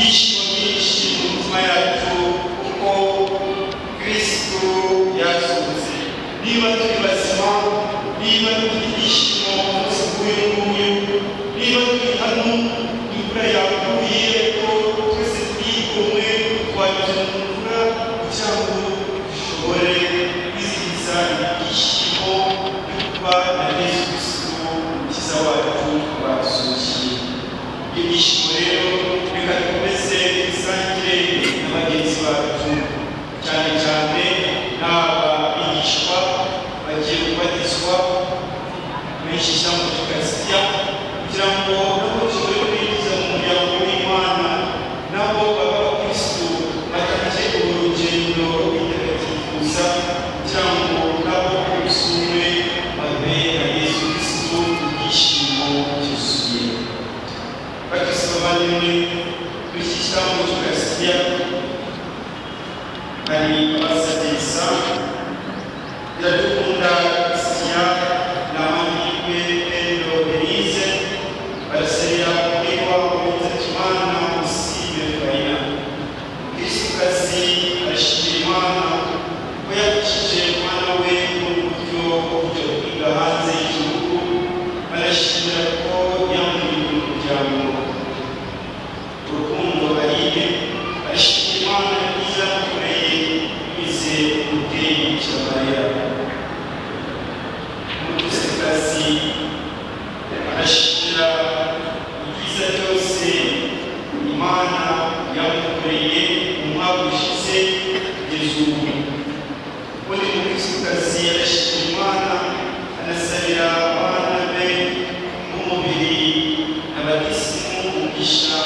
ibyishimo byinshi mu mitima yacu kuko Kristo yazutse. Niba turi bazima, niba dufite ibyishimo umunsi nk'uyu nguyu, niba turi hano imvura yaguye ko twese twigomwe twanyuze mu mvura kugira ngo dushobore kwizihiza ibyishimo byo kuba na Yesu Kristo umukiza wacu wadusukiye. Ibyo byishimo rero reka dukomeze dusangire na bagenzi bacu, cyane cyane n'abigishwa bagiye kubatizwa benshi ijambo ry'Ukaristiya, kugira ngo nabo dushobore kwinjiza mu muryango w'Imana, nabo baba abakristo batangiye urugendo rwo kwitagatifuza, kugira ngo nabo ubusumwe babe na Yesu Kristo ibyishimo byuzuye. Bakristo bavandimwe, kuri iki ijambo ry'Ukaristiya hari abasabiriza Iradukunda Christian na Mahirwe Pedro Denise barasabira kurirwa Uwiteka Musime Faina. Kristokazi arashimira Imana ko yakijije umwana we mu buryo bwo kwiga hanze y'igihugu, barashimira ko yamurinda umuryango. Urukundo Aline arashimira Imana ibyiza yamukoreye binyuze mu mubyeyi Bikira Mariya. Umutesikazi arashimira ibyiza byose Imana yamukoreye mu mwaka ushize kugeza ubu. Ubundi umukristokazi arashimira Imana, anasabira abana be b'umubiri n'abatisimu umugisha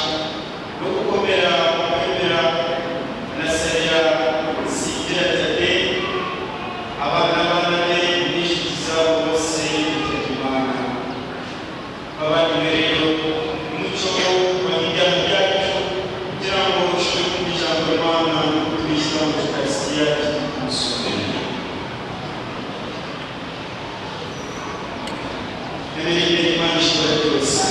no gukomera mu kwemera, anasabira Sidira Tade, abana be n'inshuti zabo bose bitega Imana. Abavandimwe rero, umuco w'imiryango yacu kugira ngo dushobore kumva ijambo ry'Imana turishyira mu Ukaristiya tumusomera. Emereye Imana ishobora byose,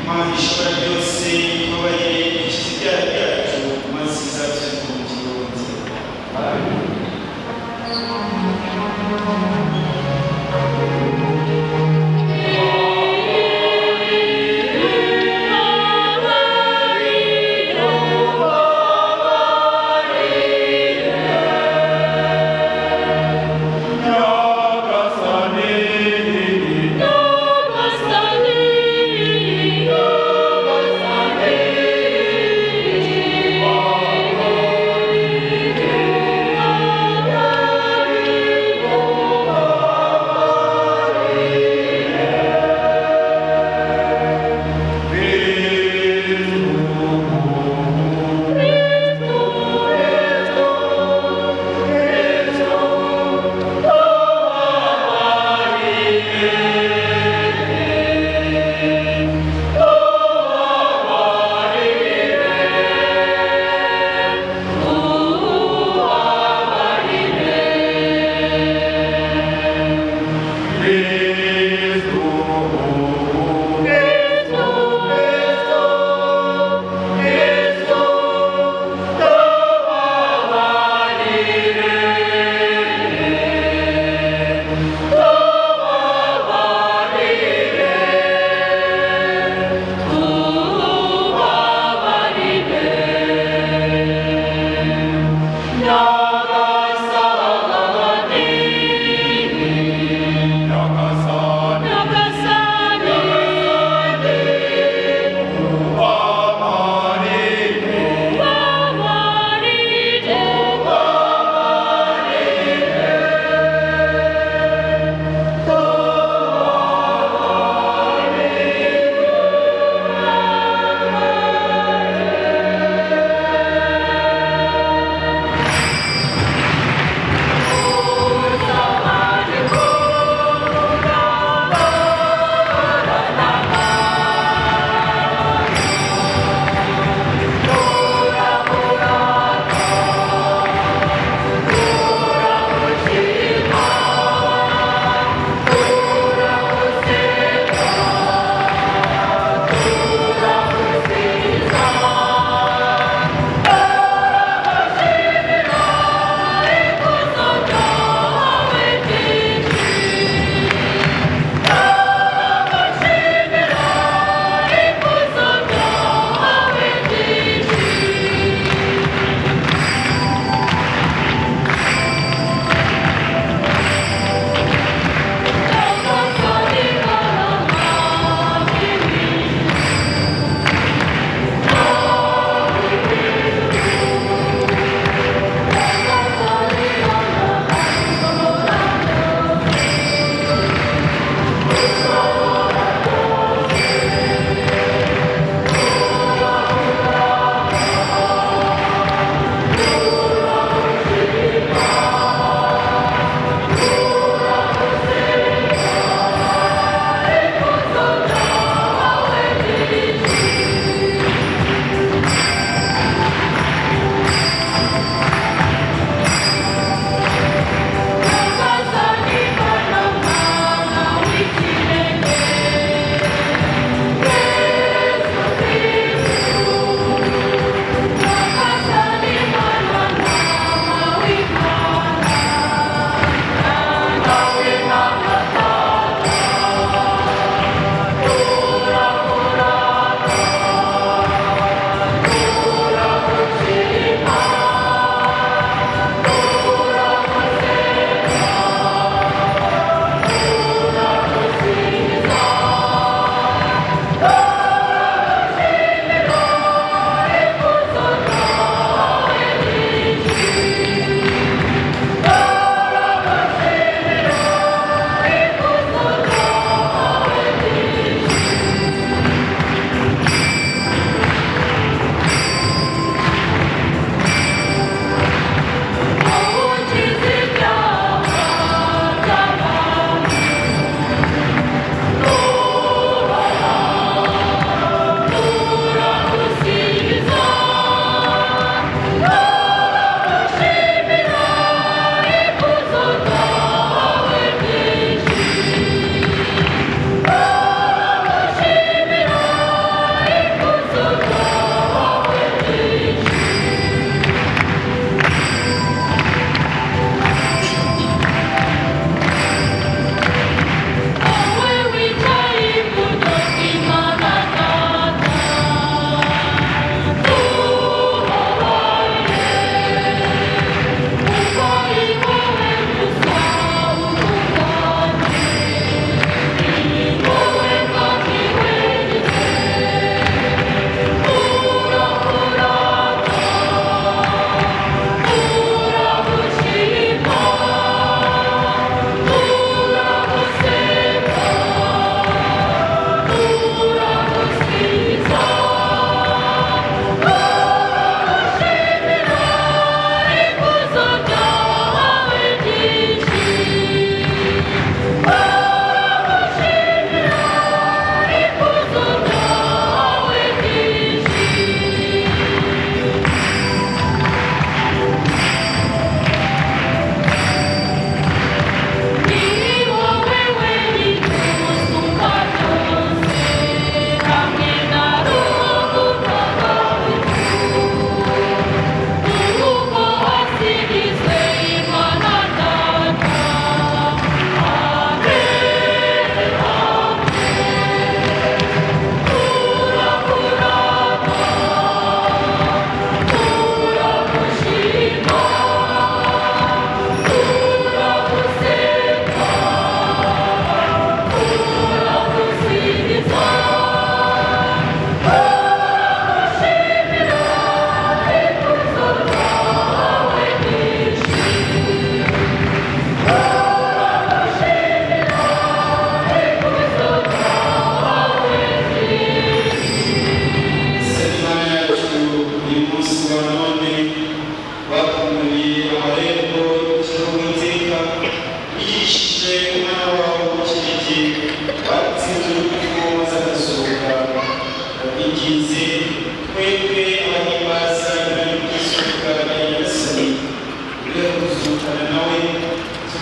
Imana ishobora byose ibabarire ibikiza ibyaha byacu maze izatuze mu bugingo buzima. Amen. Oh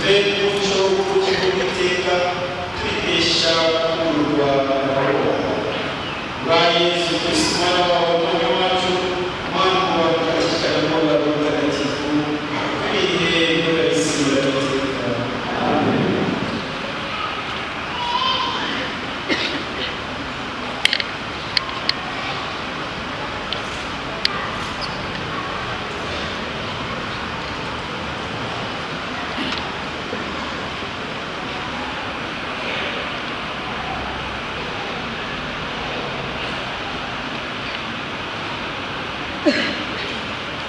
tube umuco w'ubugingo bw'iteka tubikesha kururwa rwa Yesu Kristo umwana wawe umwami wacu umwana wawe ukatikana n'uwawe mutagatifu ibihe n'ubahisi barateka. Amen.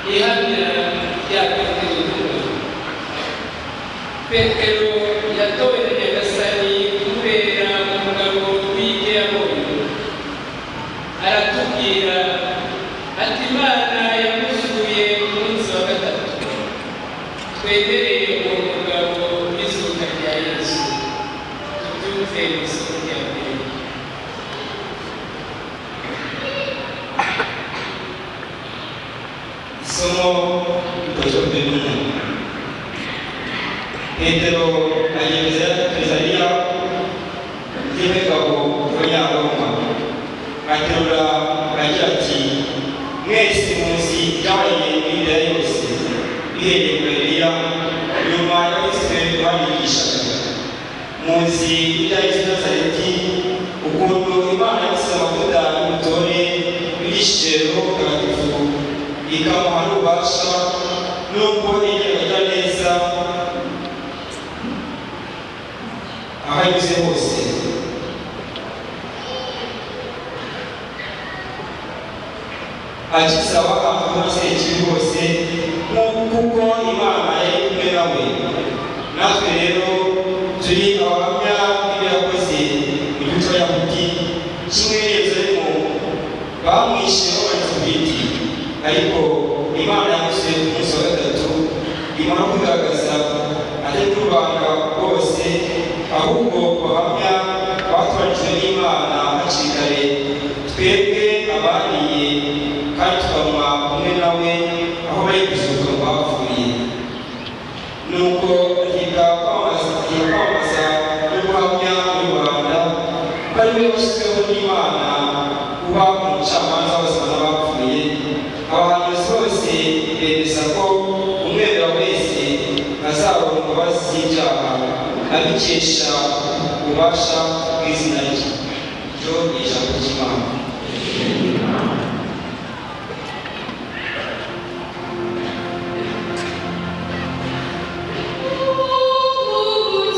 Ihamya rya Petero yatowe na Nyagasani kubera umugabo w'ibyo yabonye. Aratubwira ati Imana yamuzuye ku munsi wa gatatu. Twemereye uwo mugabo w'izuka rya Yesu. Tubyumve mu isomo rya mbere. Isomo rikozwe n'umuntu. Petero ageze Kayisariya y'imigabo y'Abanyaroma, aterura agira ati mwese muzi ibyabaye muri Yudeya yose bihereye ku Eliya nyuma y'abiswe babigishaga. Muzi ibya Yesu w'i Nazareti, ukuntu Imana yasize amavuta y'ubutore bigishije Roho Mutagatifu ikamuha n'ububasha n'ubwo yigiraga neza aho anyuze hose. Akiza abahantu n'abasekibi bose kuko Imana yari kumwe nawe. Natwe rero turi abahamya b'ibyo yakoze mu gihugu cy'Abayahudi, kimwe n'i Yerusalemu bamwishe bamanitse ku giti, ariko Imana yamusuye ku munsi wa gatatu imara kugaragaza atari ku rubanda bose, ahubwo bahamya batoranijwe n'Imana hakiri kare, twebwe abariye kandi tukanywa kumwe nawe aho bari kuzuka mu bapfuye. Nuko yiga kwamamaza no guhamya muri rubanda ko ari we washyizweho n'Imana kuba umucamanza w'abazima n'abapfuye. Abahanuzi bose bemeza ko umwemera wese azaronka imbabazi z'ibyaha abikesha ububasha bw'izina rye. Iryo ni ijambo ry'Imana. Oh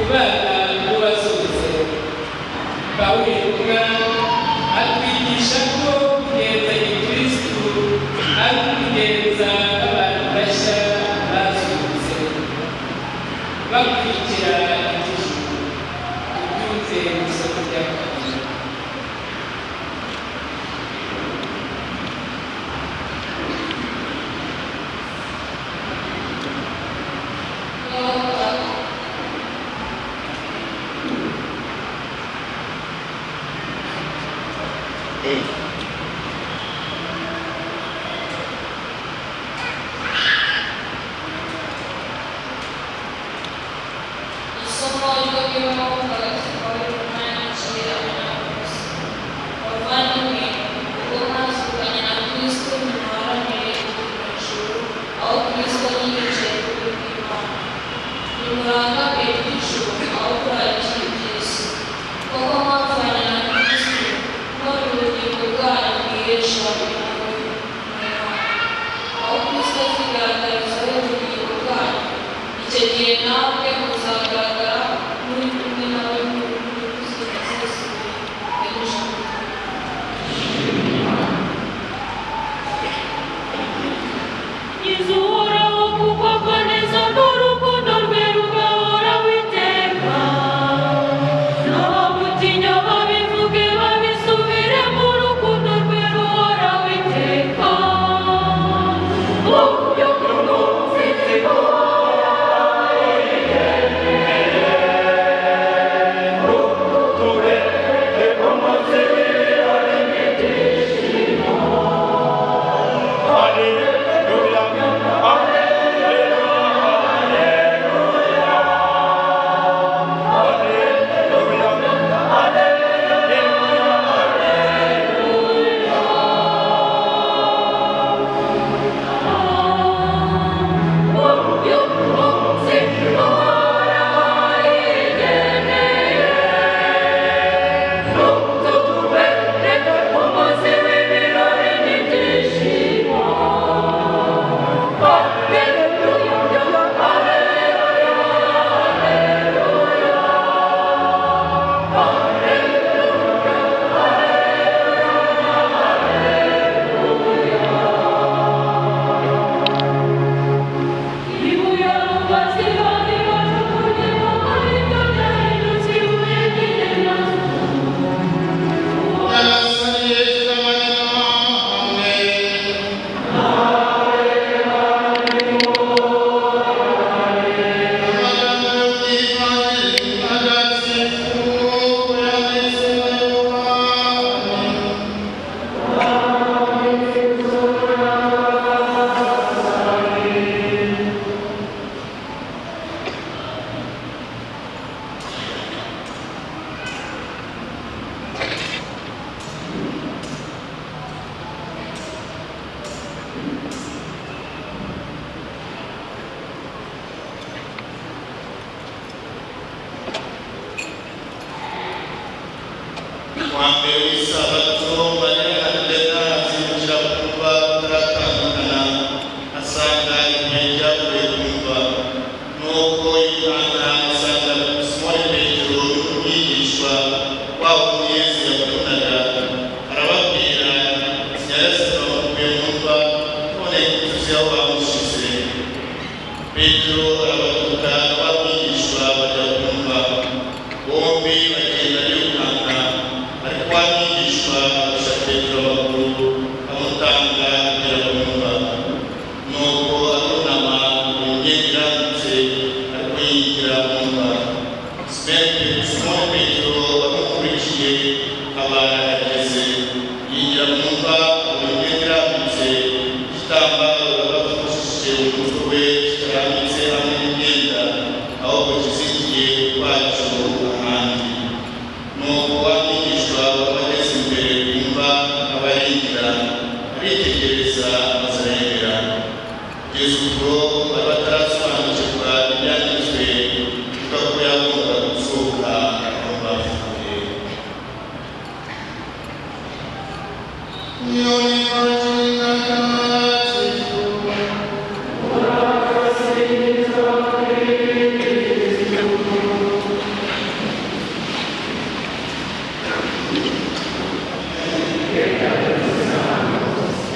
kubana n'uwazutse. Pawulo intumwa atwigisha ko kugenza gikristu ari ukugenza abantu bashya bazutse bakurikira iby'ijuru. Tubyumve mu isoko rya kabiri.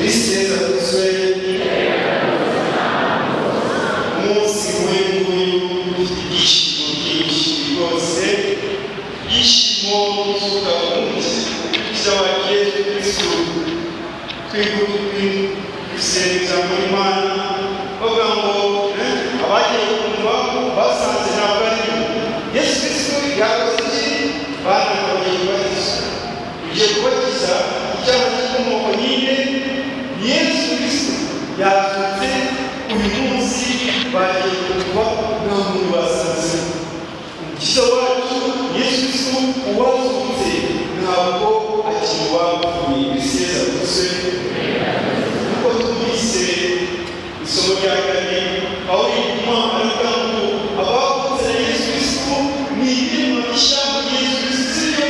Tristeza kuswe umunsi w'inguyu igishimo byinshi rwose igishimo zuka umunsi cy'awa Yesu Kristo twisenza muri Mana bavuga ngo abagiye kumva basanze ntabwo ari Yesu Kristo yakoze bana bagiye kubatiza ugiye kubatiza icyaha cy'inkomoko nyine Yesu Kristo yazutse uyu munsi bagiye kumva nta muntu basanze umukiza wacu Yesu Kristo uwazutse ntabwo akiri uwapfuye biseza gusa kuko twumvise isomo rya kane aho riguma aravuga ngo abavutse na Yesu Kristo ni ibiremwa bishya muri Yesu Kristo sibyo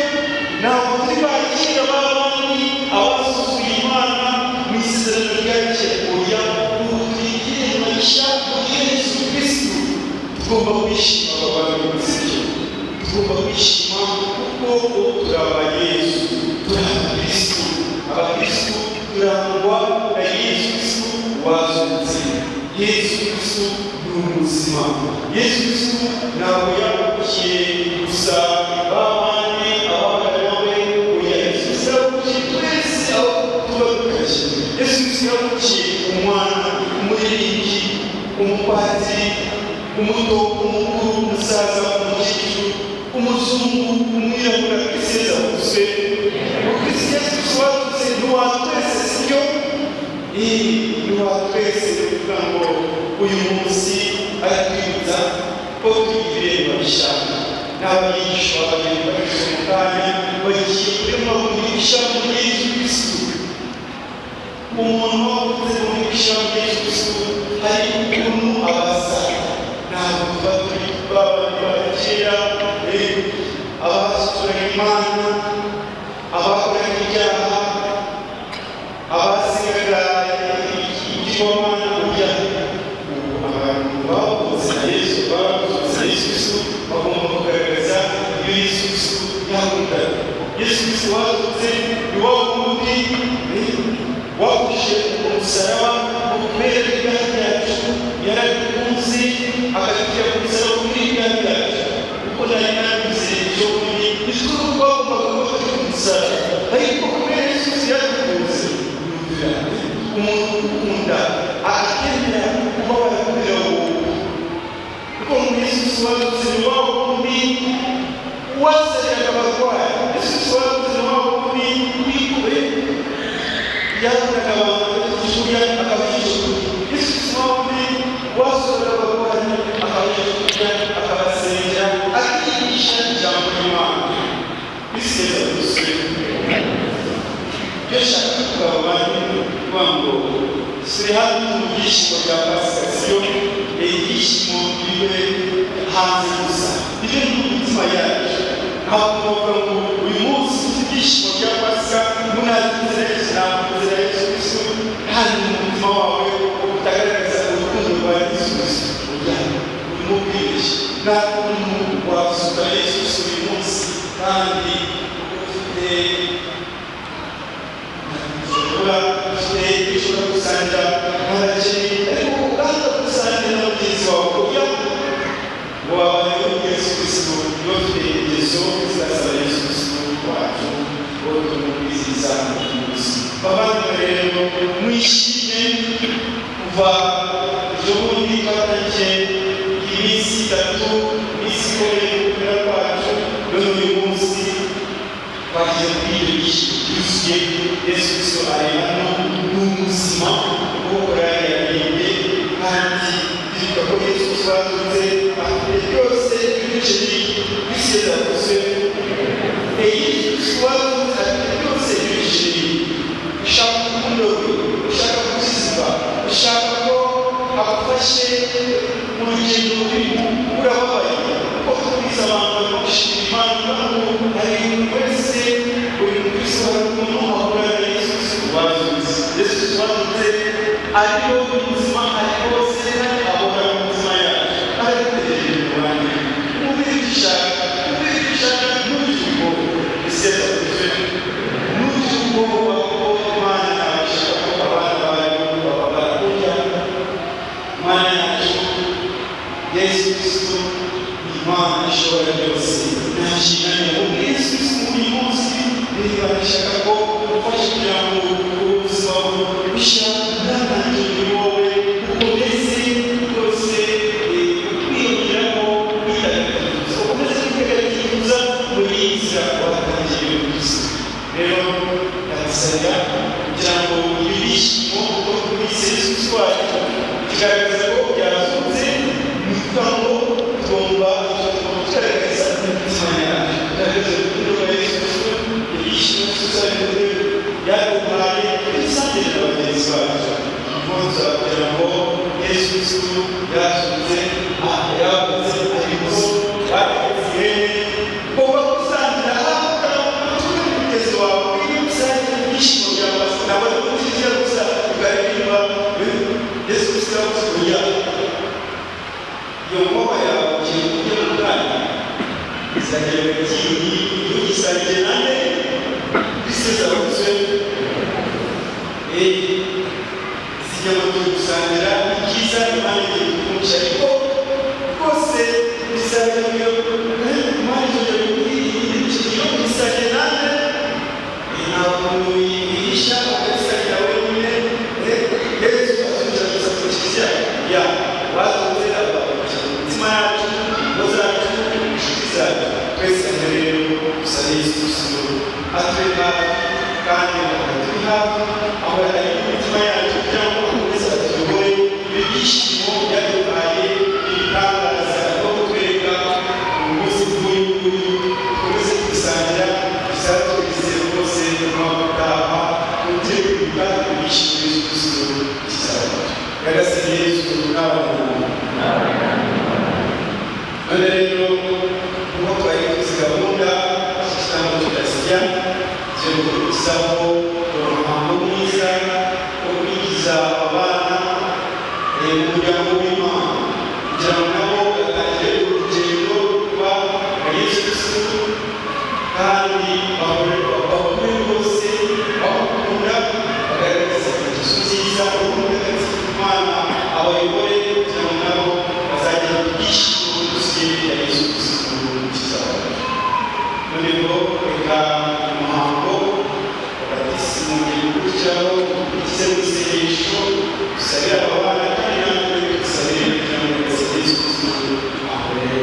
ntabwo turi bakira babandi abasuzuye Imana mu isezerano rya kera oya ubu turi ibiremwa bishya muri Yesu Kristo tugomba kwishima abantu sibyo tugomba kwishima kuko turi aba Yesu turi abakristo abakristo turangwa na Yesu Kristo wazutse Yesu Kristo ni ubuzima Yesu Kristo ntabwo yakukiye gusa babandi abagarawe oya Yesu Kristo yakukiye twese aho tuba dukaje Yesu Kristo yakukiye umwana umuririmbyi umupadiri umuto umukuru umusaza umukecuru umuzungu umwirabura iseza gusa ukristo Yesu Kristo wazutse ntiwatwese sibyo ntiwatwese kugira ngo uyu munsi aratwibutsa ko turi ibiremwa bishya n'abigishwa bagenda babivuze mu kanya bagiye kurema bundi bishya muri Yesu Kristo umuntu wavuze bundi bishya muri Yesu Kristo hari ukuntu abasa ntabwo tuba turi babandi bakera abasura Imana abakorera ibyaha abasigaga igihomana ujya abantu bavuze na Yesu bavuze Yesu Kristo bagomba kugaragaza iyo Yesu Kristo yakundaga Yesu Kristo wazutse ni wa wundi wafashe umusaraba ukubera ibyaha byacu yarabikunze akadutira ku musaraba kuri ibyaha byacu kuko nari nabivuze ejo bundi nitwe twagombaga kuba turi ku musaraba ariko kubera Yesu Kristo yadukunze umuntu ukunda akemera kubabara kubera wowe kuko muri Yesu Kristo wazutse ni wa wundi wasariraga abarwayi Yesu Kristo wazutse ni wa wundi wikuwe yabonaga abantu bakishyura akabishyura Yesu Kristo wa wundi wasohoraga abarwayi akabishyura akabasengera akigisha ijambo ry'Imana biseza gusa yashaka kuvuga abantu ngo turi hano mu byishimo bya Pasika siyo ibyishimo bibe hanze gusa bibe mu mitima yacu ntabwo bavuga ngo uyu munsi ufite ibyishimo bya Pasika munazira Yesu Kristo hano mu mutima wawe utagaragaza urukundo rwa Yesu Kristo urimo kwibeshya ntabwo umuntu wasuka Yesu Kristo uyu munsi kandi ufite ushobora gusangira n'abakene ariko ukanda gusangira na mugenzi wawe kugira ngo wabaye Yesu Kristo iyo ufite ingeso zidasaba Yesu Kristo wacu ngo tumukwizihiza umunsi babandi rero mwishime kuva ejo bundi twatangiye iminsi itatu iminsi ikomeye kubera kwacu none uyu munsi bagiye kuri iyo byishimo byuzuye Yesu Kristo ari hano n'ubuzima bwo kuraririye kandi bivuga ko Yesu Kristo wazutse afite byose by'ibiceri biseza gusa Yesu Kristo wazutse afite byose by'ibiceri ushaka urukundo rwe ushaka kuziziba ushaka ko agufashe mu rugendo rurimo urababaye kuko tubwiza abantu bagushima Imana ngo hari umuntu wese uyu Kristo hari umuntu ahura na Yesu Kristo wazutse Yesu Kristo wazutse ariho ubuzima ari hose ahora mu buzima yacu ari gutegereje mu bandi umubiri dushaka n'ubugingo biseza kuze n'ubugingo kuko Imana ishaka ko abantu yasutse yabuze ariko bategetse ugomba gusangira umugezi wawe usangira ibyishimo byawe nawe utizera gusa ukaririmba Yesu Kristo yavuze kugira iyo ngoma yawe ugiye kujya mu bwanyu isangira igihe ugisangiye nande biseza bavuze zijya mu gusangira ikiza imana igiye kumusha ariko rwose bisangira imana igiye kumusha bisangiye nande ntabwo yihisha agasangira wenyine Yesu asubiza gusa ku kiliziya ya batunze imitima yacu ingo zacu inshuti zacu twese rero gusa Yesu Kristo aturi hafi kandi aturi hafi aho ari imitima yacu kugira ngo akomeze atuyobore ibyishimo byaduhaye ibitangaza no kutwereka umunsi nk'uyu dukomeze gusangira bizatugeze rwose no gutaha gutegura ibyishimo Yesu Kristo kizaba yagasabye Yesu n'abantu none rero nk'uko twari tuzi gahunda cyangwa tukasiya cyo gukurikizaho umuhango mwiza wo kwigiza abana umuryango w'Imana kugira ngo nabo batangire urugendo rwa Yesu Kristo kandi bakure rwose bakunda bagaragaza ingeso nziza bagaragaza Imana abayobore kugira ngo nabo bazagira ibyishimo byuzuye bya Yesu Kristo kizaba none ngo reka umuhango batisimu gukurikiraho ikize mu isengesho dusabira abana kandi natwe dusabire kugira ngo Yesu Kristo ahorere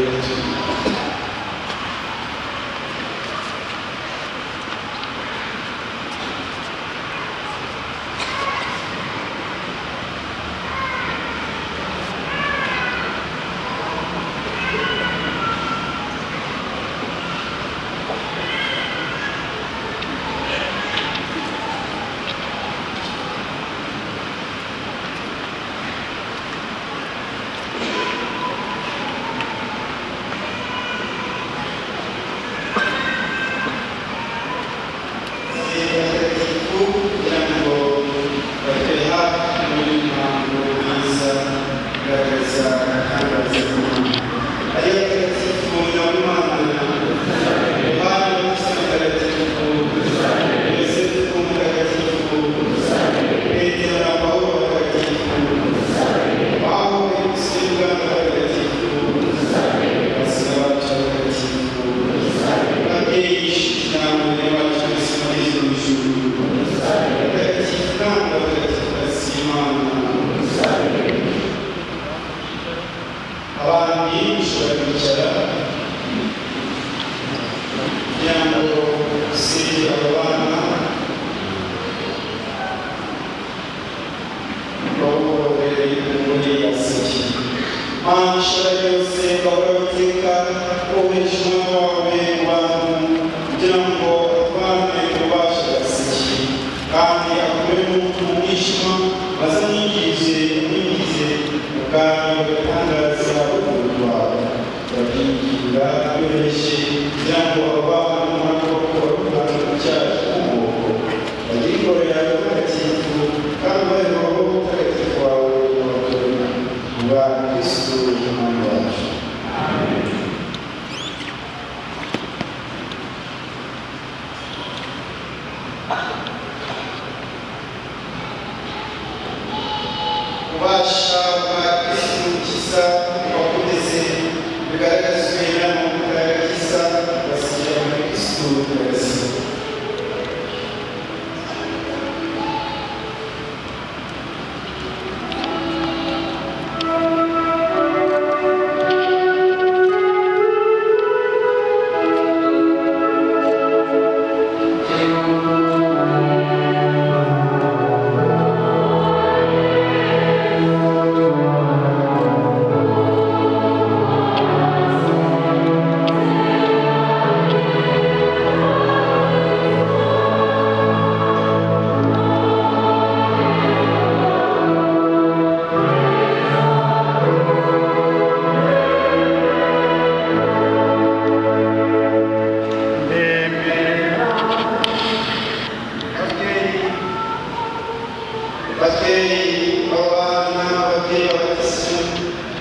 batweyi abana ababyeyi b'abatisimu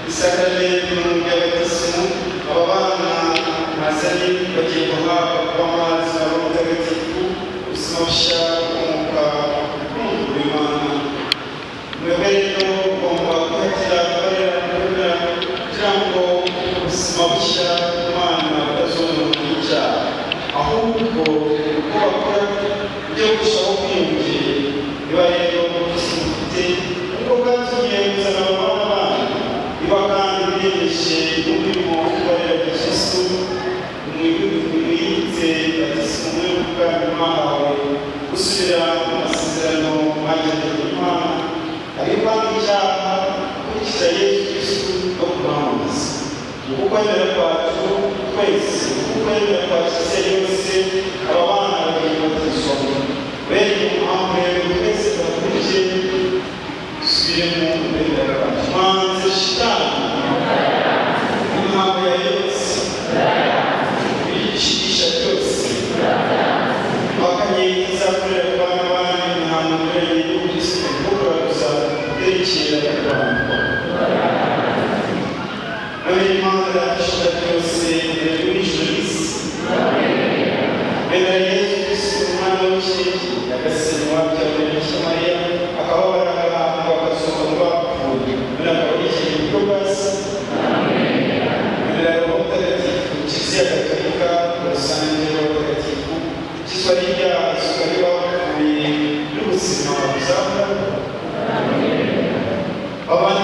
isakaramentu y'abatisimu aba bana nazanye bagiye guhabwa amazi n'abatagatifu ubuzima bushya bw'umwuka w'Imana. Mwebwe rero ugomba kuhatira kugira ngo ubuzima bushya bw'Imana butazonona n'icyaha, ahubwo uko bakora ibyo kurushaho kwiyongera. Niba rero ubuzima bufite ubwo bwatumye buzana abana niba kandi biyemeje n'umurimo wo kubarera Kristo mwibutse batisimu mwe ubwanyu mwahawe gusubira mu masezerano mwagiranye n'Imana, ariko kandi icyaha gukurikiza Yesu Kristo no kumwamamaza. Mu kwemera kwacu twese, mu kwemera kwa Kiliziya yose, aba bana bagiye kubatizwa. Bene iyo mpamvu rero twese bahurije dusubiremo kwemera kwacu. Mwanze shitani imihango ya yose ibishigisha byose bakanye izakorera ku bana banyu imihango ibereye y'ubukristo kugaragaza yerekera u Rwanda. None impamvu yafasha byose muri ijuru n'isi. Bene Yesu Kristo umwana w'ikinege yagasema wabyara Bikira Mariya akababara abantu bakazuka mu bapfuye, none akaba yicaye iburyo bwa Se. Roho Mutagatifu, Kiliziya Gatolika, urusange rw'abatagatifu, ikizwa n'ibyaha isuka y'abapfuye n'ubuzima buzahoraho. Abandi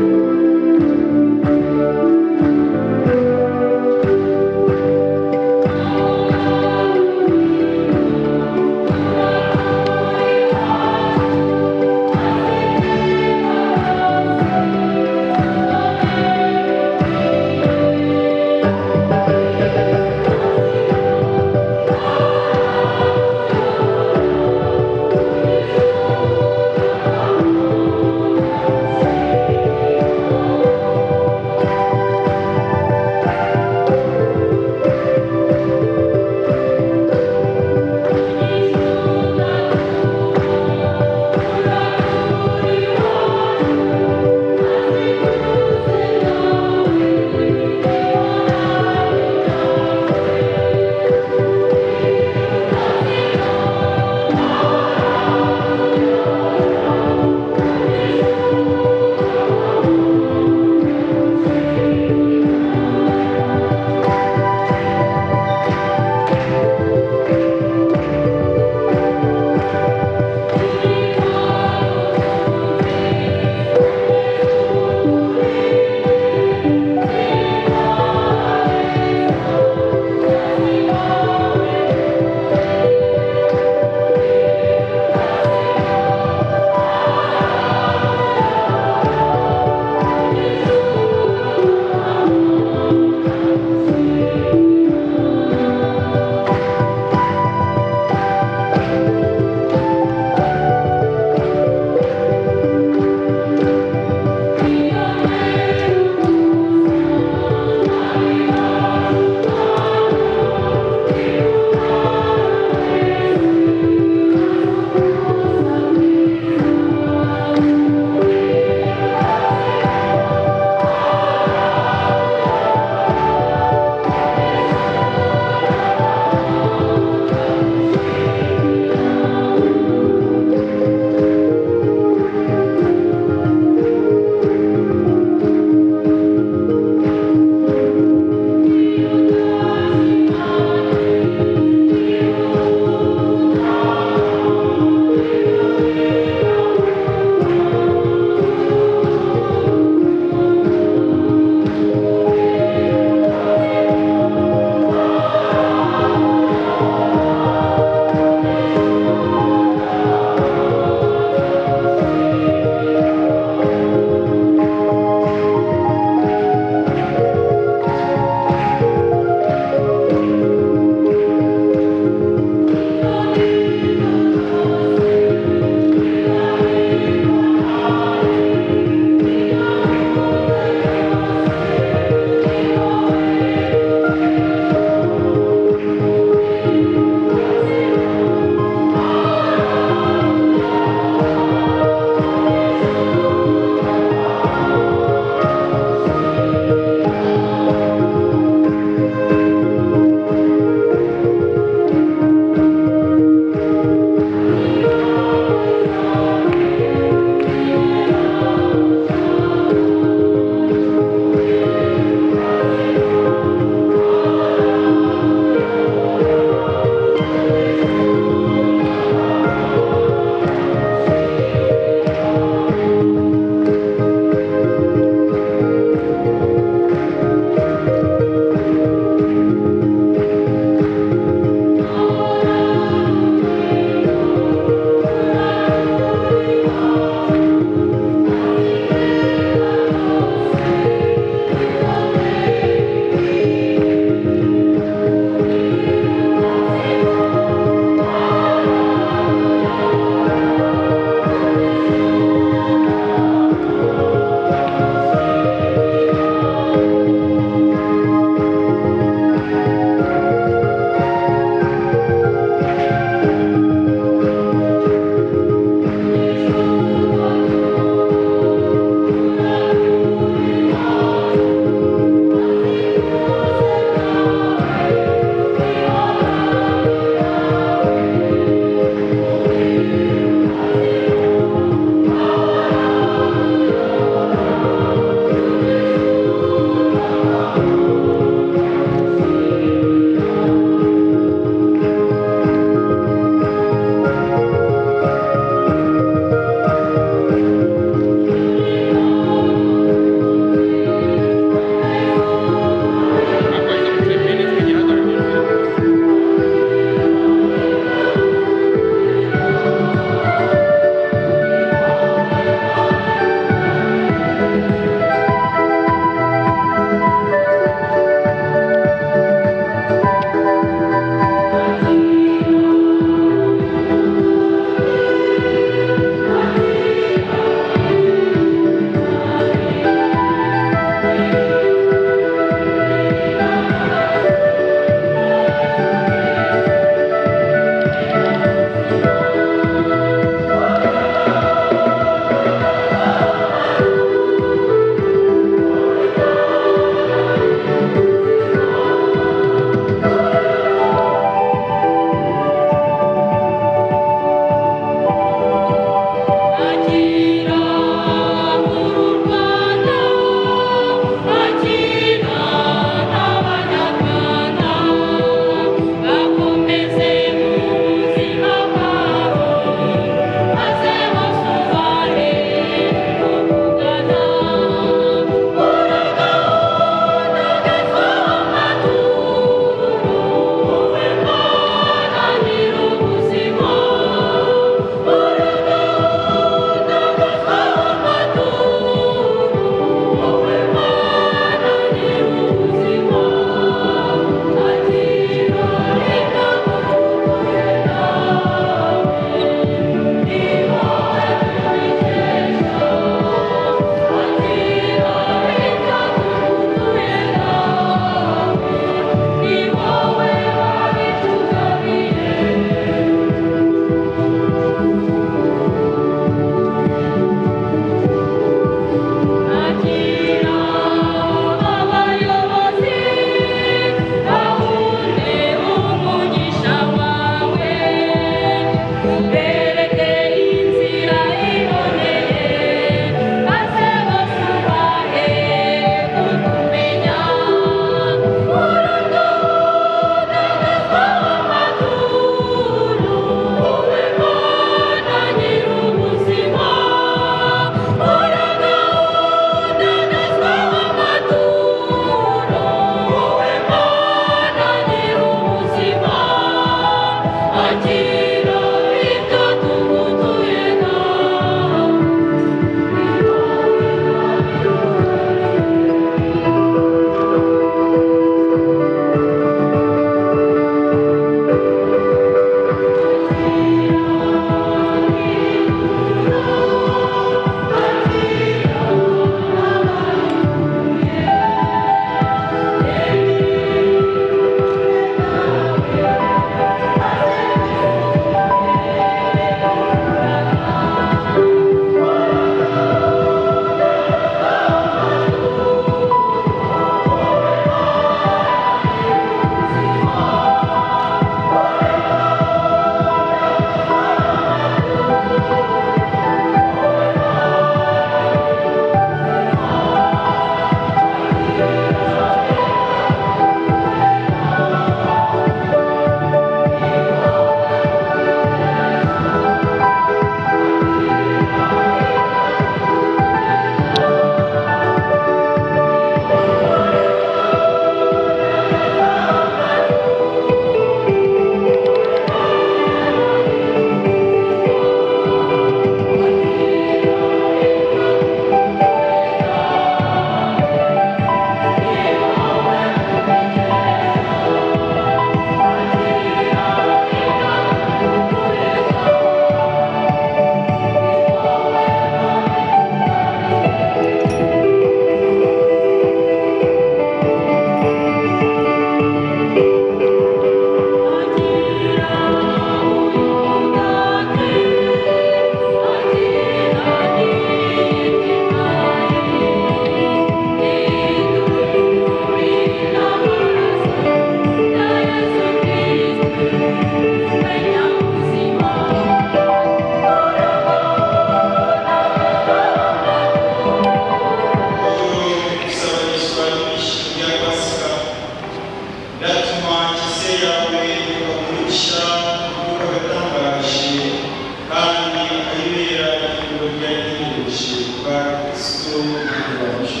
umwami wacu.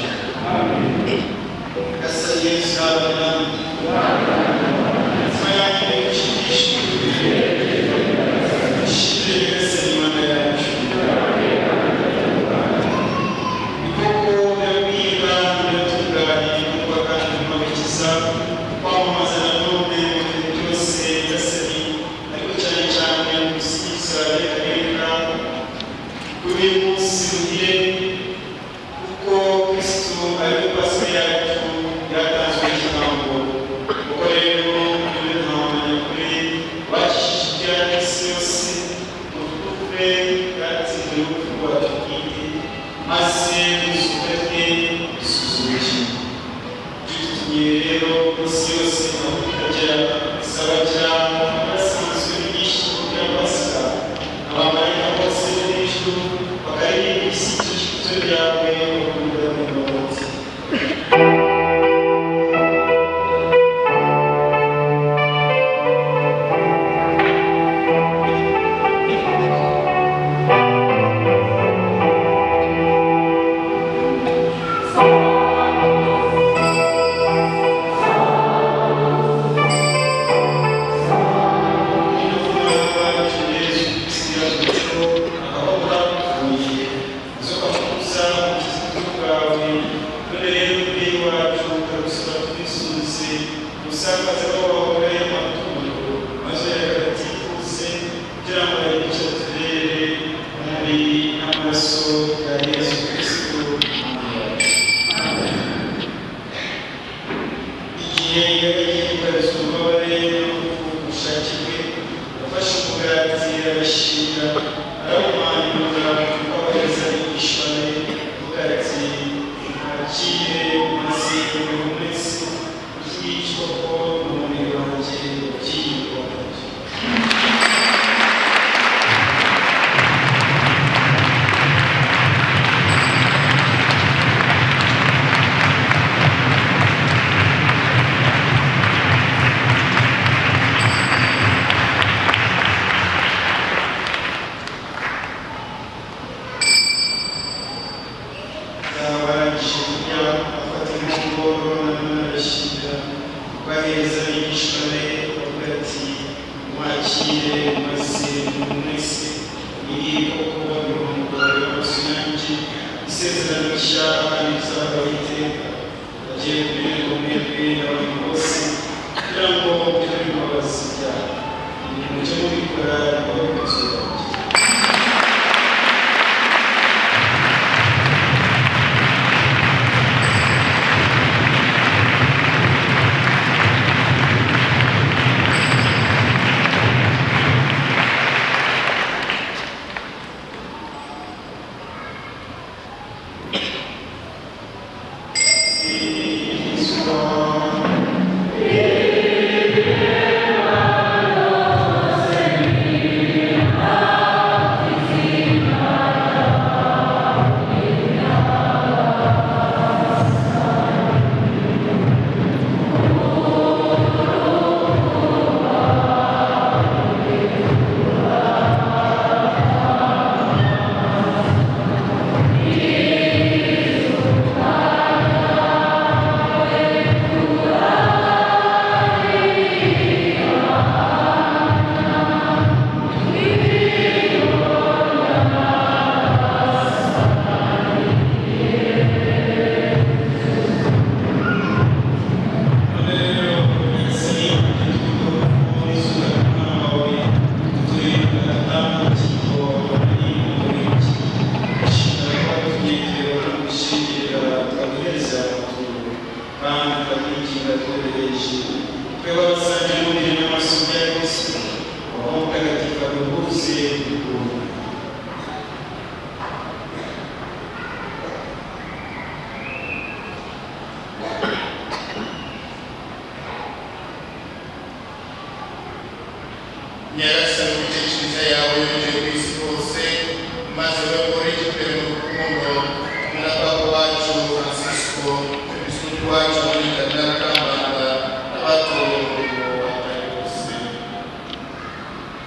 Gasa Yesu abana imitima yanyu ishimishijwe ishimire Nyagasani Imana yacu. Ni koko birabwira biratunganye kumva kandi bimabikiza kwamamaza nanone mu bintu byose Nyagasani, ariko cyane cyane gusigiza reka kuri uyu munsi muhire kuko Kristo ari we Pasika yacu yatanzwe igitambo. Kuko rero uyu ntama nyakuri wakishije ibyaha isi yose mu rupfu yatsinze urupfu rwacu bwite, maze ubusugire bwe busuzumije. Dutumye rero isi yose aho ikagera isaba cyane abasanzwe bigisha ibya Pasika, abamarayika bose bo mu ijuru bakaririmba ibisingizo byawe bakunda imbabazi.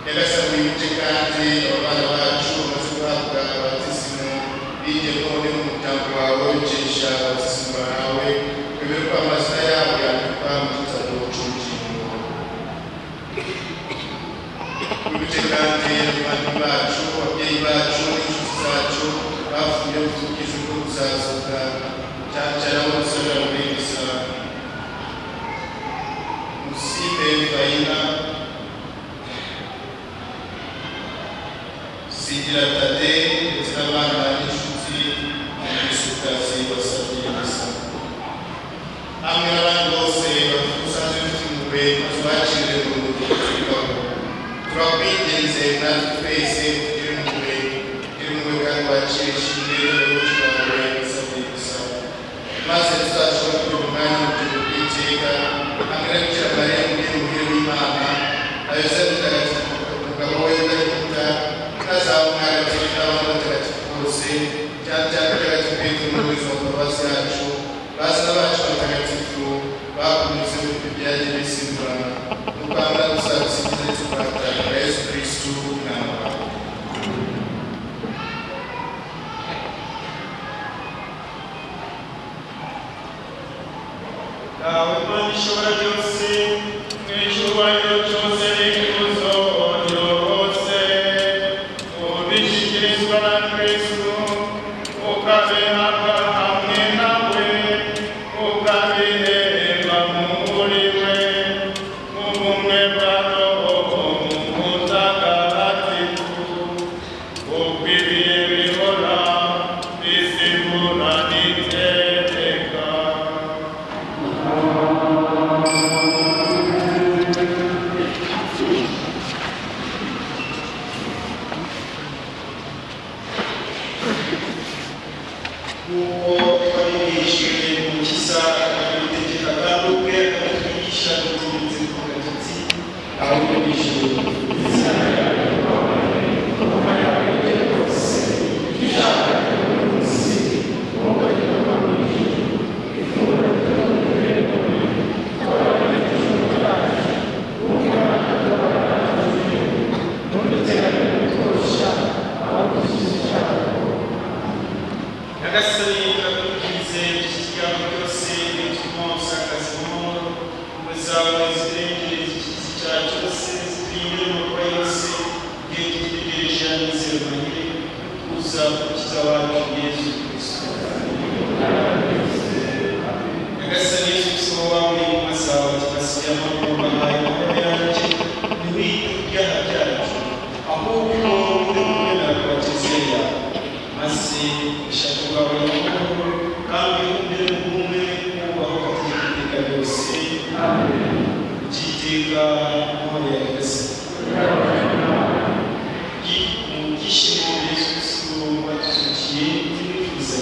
Nyagasani abana bacu bamaze guhabwa abatisimu bigiye none mu muryango wawe wicisha abasumba nawe wemerwa amazina yabo yandikwa mu gitabo cy'ubugingo. Wibuke kandi abavandimwe bacu, ababyeyi bacu n'inshuti zacu bapfuye tugize ubwo kuzazuka cyane cyane abo dusabira muri iyi misa. Musibe Faina, Sigira Tade ndetse n'abana n'inshuti n'abisukazi basabye misa. Hamwe n'abandi bose basanzwe bafite impuhwe tubakirire mu buvuzi bwabo. Turakwinginze natwe twese tugire impuhwe kandi wakire ishimwe n'abayobozi bawe basabye misa. Maze tuzashobora kugira umwanya mu gihe bw'iteka hamwe na Bikira Mariya umuhire w'Imana na Yosefu Mutagatifu umugabo we udahinduka n'azaba umwagatifu n'abandi batagatifu bose cyane cyane Mutagatifu Petero n'umuyobozi wa paruwasi yacu bazina bacu batagatifu bakomeze mu bihe byagiye bisimburana no kwambara gusagusigiza ndetse kubahatanira Yesu Kristu umwana wawe. Dawe Mana ishobora byose mu icyubahiro cyose n'ikuzo ryose ubishyikirizwa na Kristo ukabihabwa hamwe nawe ukabihemba muri we mu bumwe bwa Roho Mutagatifu uko ibihe bihora bisimburana iteka. Kuko twabigishije mu kisa akabitegeka kandi ubwe akatwigisha gutinze ku gatutsi ahubwo bishije Nyagasani turakwinginze ikiganiro cyose bituma usakaza amahoro muzawe zirengere ikizi cyaha cyose ziturinde amakuba yose igihe dutegereje amizero mahire kuza gukiza wacu Yesu Kristo. Nyagasani Yesu Kristo wawe intumwa zawe zibasiye amahoro bahaye amahoro yanjye ntiwite ku byaha byacu ahubwo ube kumwe kwa Kiliziya yawe maze ishaka rwawe n'amahoro kandi umbere mu bumwe wubaho ukategeka iteka ryose byiteka amahoro ya Nyagasani mu byishimo Yesu Kristo watuzukiye twifuza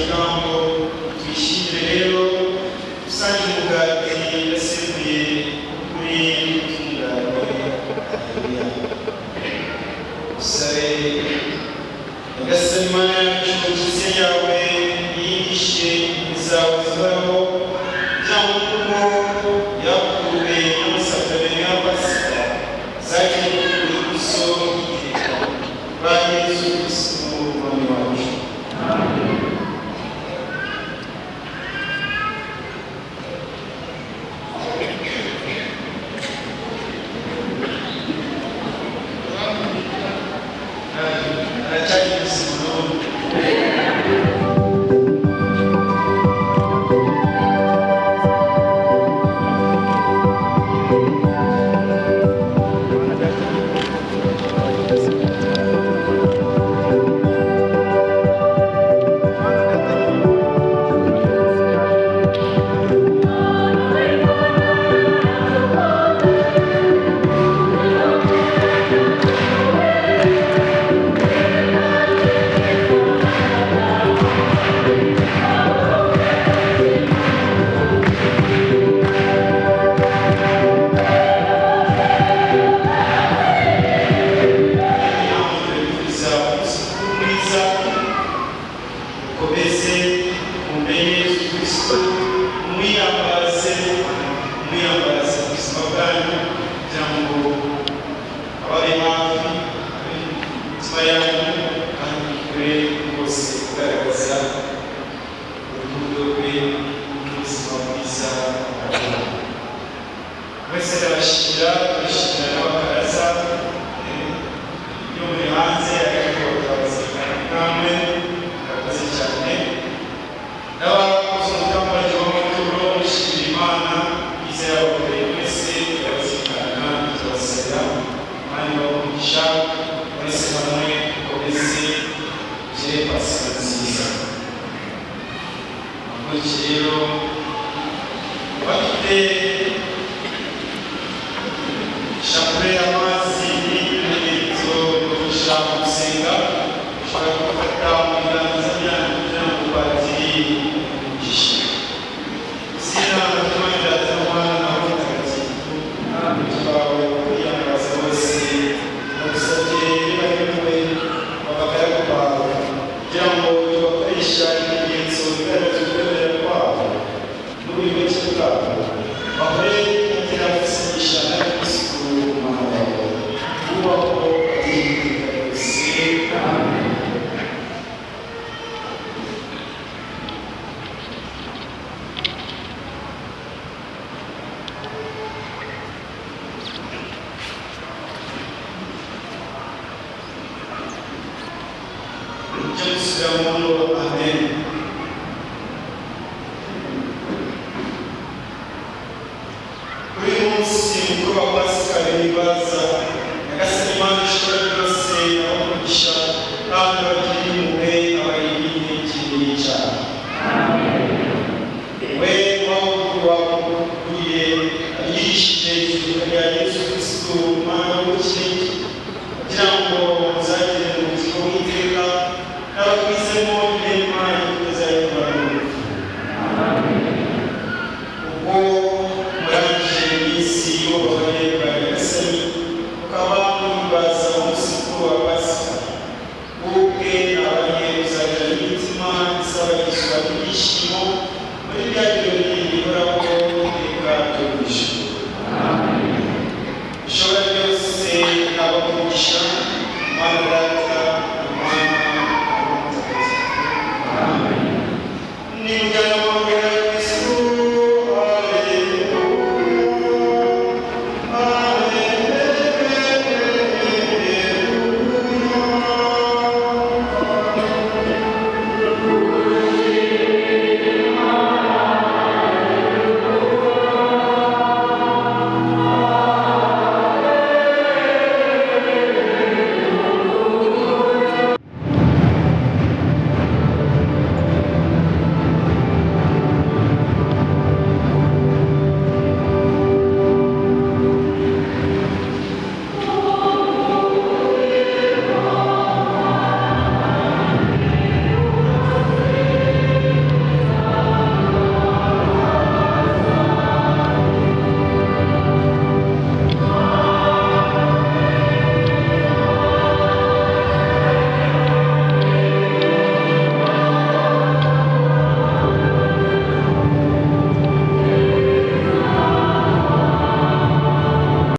ikigango twishimire rero usanga umugati yasemuye kuri tungane. Haleluya. Usabe nyagasani Mana yacu ingeso yawe yigishe izawe zibaho cyangwa kuko yakuwe n'umusakabeni wa Pasika zagiye kuri guso iteka ba Yesu Kristo umwami wacu. Amen. We wao kuwa kuye yishije ya